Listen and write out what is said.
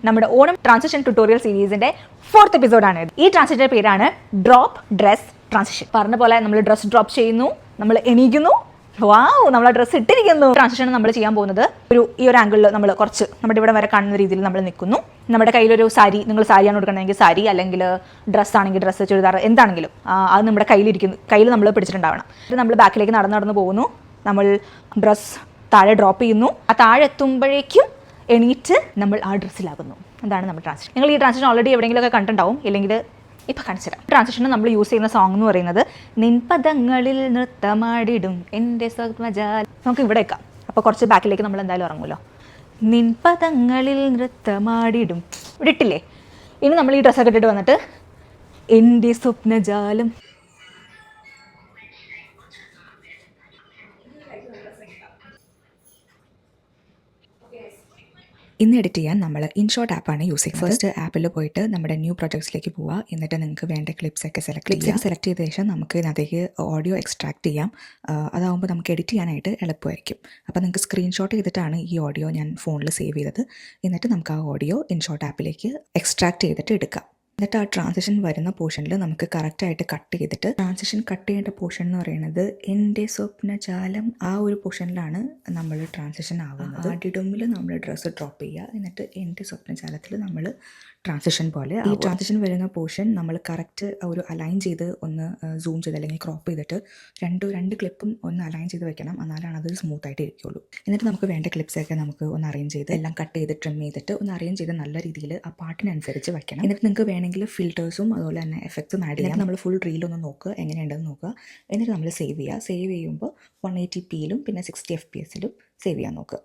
നമ്മുടെ Onam transition tutorial സീരീസിന്റെ 4th എപ്പിസോഡാണ്. ഈ ട്രാൻസിഷന്റെ പേരാണ് ഡ്രോപ്പ് ഡ്രസ് ട്രാൻസിഷൻ. പറഞ്ഞ പോലെ നമ്മൾ ഡ്രസ് ഡ്രോപ്പ് ചെയ്യുന്നു, നമ്മൾ എണീക്കുന്നു, നമ്മൾ ഡ്രസ്സ് ഇട്ടിരിക്കുന്നു. ട്രാൻസിഷൻ നമ്മൾ ചെയ്യാൻ പോകുന്നത് ഈ ഒരു ആംഗിളിൽ നമ്മൾ കുറച്ച് നമ്മുടെ ഇവിടെ വരെ കാണുന്ന രീതിയിൽ നമ്മൾ നിൽക്കുന്നു. നമ്മുടെ കയ്യിലൊരു സാരി, നിങ്ങൾ സാരിയാണ് കൊടുക്കണമെങ്കിൽ സാരി, അല്ലെങ്കിൽ ഡ്രസ്സ് ആണെങ്കിൽ ഡ്രസ്സ്, ചുരിദാർ എന്താണെങ്കിലും അത് നമ്മുടെ കയ്യിൽ നമ്മൾ പിടിച്ചിട്ടുണ്ടാവണം. നമ്മൾ ബാക്കിലേക്ക് നടന്നു പോകുന്നു. നമ്മൾ ഡ്രസ്സ് താഴെ ഡ്രോപ്പ് ചെയ്യുന്നു. ആ താഴെ എത്തുമ്പോഴേക്കും എണീറ്റ് നമ്മൾ ആ ഡ്രസ്സിലാകുന്നു. അതാണ് നമ്മുടെ ട്രാൻസിഷൻ. നിങ്ങൾ ഈ ട്രാൻസിഷൻ ഓൾറെഡി എവിടെയെങ്കിലുമൊക്കെ കണ്ടിട്ടുണ്ടാവും, ഇല്ലെങ്കിൽ ഇപ്പം കാണിച്ചുതരാം. ട്രാൻസിഷന് നമ്മൾ യൂസ് ചെയ്യുന്ന സോങ് എന്ന് പറയുന്നത് നിൻപദങ്ങളിൽ നൃത്തമാടിടും എൻ്റെ സ്വപ്നജാൽ. നമുക്ക് ഇവിടെ വെക്കാം. അപ്പോൾ കുറച്ച് ബാക്കിലേക്ക് നമ്മൾ എന്തായാലും ഇറങ്ങുമല്ലോ. നിൻപദങ്ങളിൽ നൃത്തമാടിടും ഇവിടെ ഇട്ടില്ലേ. ഇനി നമ്മൾ ഈ ഡ്രസ്സൊക്കെ ഇട്ടിട്ട് വന്നിട്ട് എൻ്റെ സ്വപ്നജാലം. ഇന്ന് എഡിറ്റ് ചെയ്യാൻ നമ്മൾ ഇൻഷോട്ട് ആപ്പാണ് യൂസ് ചെയ്യുന്നത്. ഫസ്റ്റ് ആപ്പിൽ പോയിട്ട് നമ്മുടെ ന്യൂ പ്രൊജക്ട്സിലേക്ക് പോവുക. എന്നിട്ട് നിങ്ങൾക്ക് വേണ്ട ക്ലിപ്സൊക്കെ സെലക്ട് ചെയ്ത ശേഷം നമുക്ക് അതിലേക്ക് ഓഡിയോ എക്സ്ട്രാക്ട് ചെയ്യാം. അതാകുമ്പോൾ നമുക്ക് എഡിറ്റ് ചെയ്യാനായിട്ട് എളുപ്പമായിരിക്കും. അപ്പോൾ നിങ്ങൾക്ക് സ്ക്രീൻഷോട്ട് ചെയ്തിട്ടാണ് ഈ ഓഡിയോ ഞാൻ ഫോണിൽ സേവ് ചെയ്തത്. എന്നിട്ട് നമുക്ക് ആ ഓഡിയോ ഇൻഷോട്ട് ആപ്പിലേക്ക് എക്സ്ട്രാക്ട് ചെയ്തിട്ട് എടുക്കാം. എന്നിട്ട് ആ ട്രാൻസിഷൻ വരുന്ന പോർഷനിൽ നമുക്ക് കറക്റ്റായിട്ട് കട്ട് ചെയ്തിട്ട്, ട്രാൻസിഷൻ കട്ട് ചെയ്യേണ്ട പോർഷൻ എന്ന് പറയുന്നത് എൻ്റെ സ്വപ്നജാലം, ആ ഒരു പോർഷനിലാണ് നമ്മൾ ട്രാൻസിഷൻ ആവുന്നത്. ആഡിഡുമിൽ നമ്മൾ ഡ്രസ്സ് ഡ്രോപ്പ് ചെയ്യുക, എന്നിട്ട് എൻ്റെ സ്വപ്നജാലത്തിൽ നമ്മൾ ട്രാൻസിഷൻ പോലെ. ഈ ട്രാൻസിഷൻ വരുന്ന പോർഷൻ നമ്മൾ കറക്റ്റ് ഒരു അലൈൻ ചെയ്ത് ഒന്ന് സൂം ചെയ്ത് അല്ലെങ്കിൽ ക്രോപ്പ് ചെയ്തിട്ട് രണ്ട് ക്ലിപ്പും ഒന്ന് അലൈൻ ചെയ്ത് വെക്കണം. എന്നാലാണ് അത് സ്മൂത്തായിട്ട് ഇരിക്കുള്ളൂ. എന്നിട്ട് നമുക്ക് വേണ്ട ക്ലിപ്സൊക്കെ നമുക്ക് ഒന്ന് അറേഞ്ച് ചെയ്ത് എല്ലാം കട്ട് ചെയ്ത് ട്രിം ചെയ്തിട്ട് ഒന്ന് അറേഞ്ച് ചെയ്ത് നല്ല രീതിയിൽ ആ പാട്ടിനനുസരിച്ച് വെക്കണം. എന്നിട്ട് നിങ്ങൾക്ക് വേണമെങ്കിൽ ഫിൽറ്റേഴ്സും അതുപോലെ തന്നെ എഫക്ട്സും ആഡ് ചെയ്യാം. നമ്മൾ ഫുൾ റീലൊന്ന് നോക്കുക, എങ്ങനെയുണ്ടെന്ന് നോക്കുക. എന്നിട്ട് നമ്മൾ സേവ് ചെയ്യുക. സേവ് ചെയ്യുമ്പോൾ 180p പിന്നെ 60 fps സേവ് ചെയ്യാൻ നോക്കുക.